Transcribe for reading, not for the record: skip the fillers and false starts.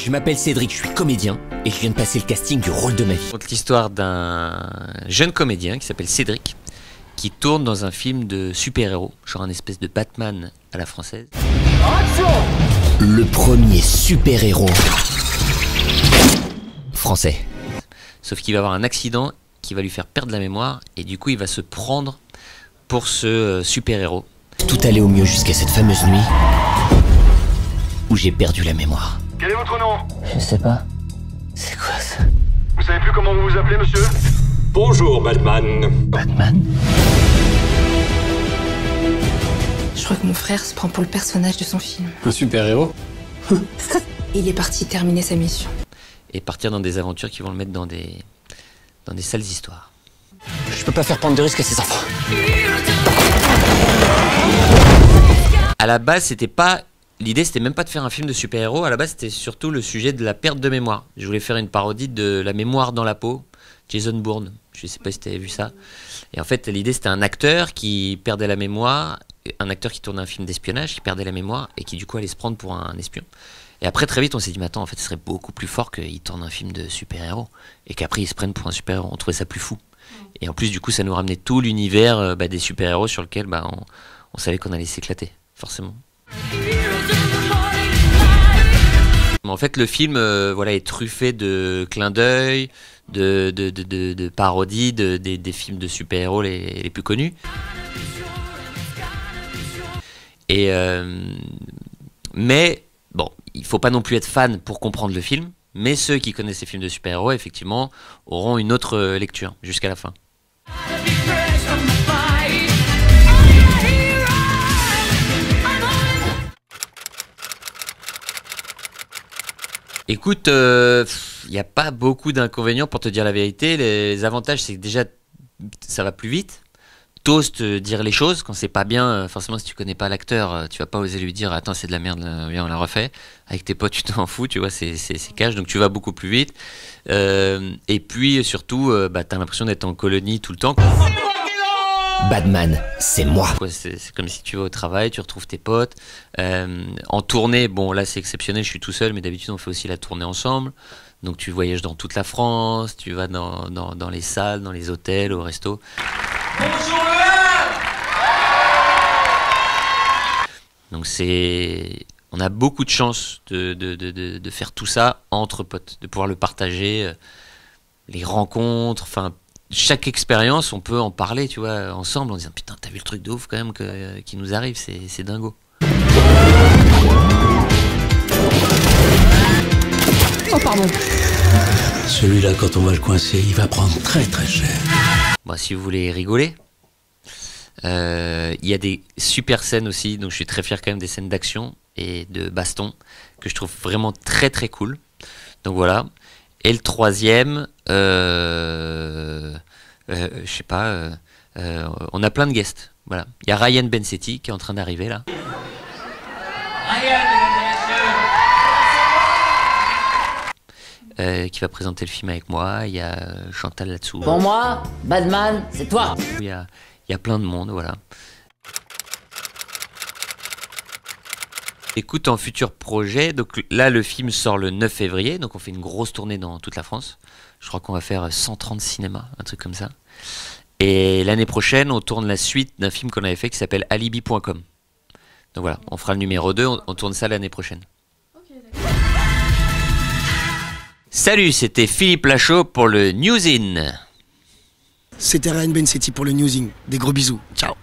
Je m'appelle Cédric, je suis comédien et je viens de passer le casting du rôle de ma vie. Je raconte l'histoire d'un jeune comédien qui s'appelle Cédric, qui tourne dans un film de super-héros, genre un espèce de Batman à la française. Le premier super-héros français. Sauf qu'il va avoir un accident qui va lui faire perdre la mémoire et du coup il va se prendre pour ce super-héros. Tout allait au mieux jusqu'à cette fameuse nuit où j'ai perdu la mémoire. Quel est votre nom? Je sais pas. C'est quoi ça? Vous savez plus comment vous vous appelez, monsieur? Bonjour, Batman. Batman? Je crois que mon frère se prend pour le personnage de son film. Un super-héros? Il est parti terminer sa mission. Et partir dans des aventures qui vont le mettre dans des sales histoires. Je peux pas faire prendre de risques à ces enfants. À la base, c'était pas... L'idée, c'était même pas de faire un film de super-héros. À la base, c'était surtout le sujet de la perte de mémoire. Je voulais faire une parodie de La mémoire dans la peau, Jason Bourne. Je sais pas si tu avais vu ça. Et en fait, l'idée, c'était un acteur qui perdait la mémoire, un acteur qui tournait un film d'espionnage, qui perdait la mémoire et qui, du coup, allait se prendre pour un espion. Et après, très vite, on s'est dit, mais attends, en fait, ce serait beaucoup plus fort qu'il tourne un film de super-héros et qu'après, ils se prennent pour un super-héros. On trouvait ça plus fou. Et en plus, du coup, ça nous ramenait tout l'univers des super-héros sur lequel on savait qu'on allait s'éclater, forcément. En fait, le film est truffé de clins d'œil, de parodies des films de super-héros les plus connus. Et mais bon, il faut pas non plus être fan pour comprendre le film. Mais ceux qui connaissent les films de super-héros, effectivement, auront une autre lecture jusqu'à la fin. Écoute, il n'y a pas beaucoup d'inconvénients pour te dire la vérité. Les avantages, c'est que déjà, ça va plus vite. T'oses te dire les choses quand c'est pas bien. Forcément, si tu connais pas l'acteur, tu vas pas oser lui dire attends, c'est de la merde, viens, on la refait. Avec tes potes, tu t'en fous, tu vois, c'est cash, donc tu vas beaucoup plus vite. Et puis surtout, t'as l'impression d'être en colonie tout le temps. Batman, c'est moi. C'est comme si tu vas au travail, tu retrouves tes potes. En tournée, bon là c'est exceptionnel, je suis tout seul, mais d'habitude on fait aussi la tournée ensemble. Donc tu voyages dans toute la France, tu vas dans les salles, dans les hôtels, au resto. Bonjour, Donc on a beaucoup de chance de faire tout ça entre potes, de pouvoir le partager, les rencontres, enfin chaque expérience, on peut en parler, tu vois, ensemble, en disant putain, t'as vu le truc de ouf quand même qui nous arrive, c'est dingo. Oh pardon. Celui-là, quand on va le coincer, il va prendre très très cher. Bon, si vous voulez rigoler, il y a des super scènes aussi, donc je suis très fier quand même des scènes d'action et de baston que je trouve vraiment très très cool. Donc voilà. Et le troisième, je sais pas, on a plein de guests. Voilà. Il y a Ryan Bensetti qui est en train d'arriver là. Qui va présenter le film avec moi. Il y a Chantal là-dessous. Pour moi, Batman, c'est toi. Il y a plein de monde, voilà. Écoute, en futur projet, donc là le film sort le 9 février, donc on fait une grosse tournée dans toute la France. Je crois qu'on va faire 130 cinémas, un truc comme ça. Et l'année prochaine, on tourne la suite d'un film qu'on avait fait qui s'appelle Alibi.com. Donc voilà, on fera le numéro 2, on tourne ça l'année prochaine. Salut, c'était Philippe Lachaud pour le Newsin. C'était Ryan Bensetti pour le Newsing. Des gros bisous. Ciao.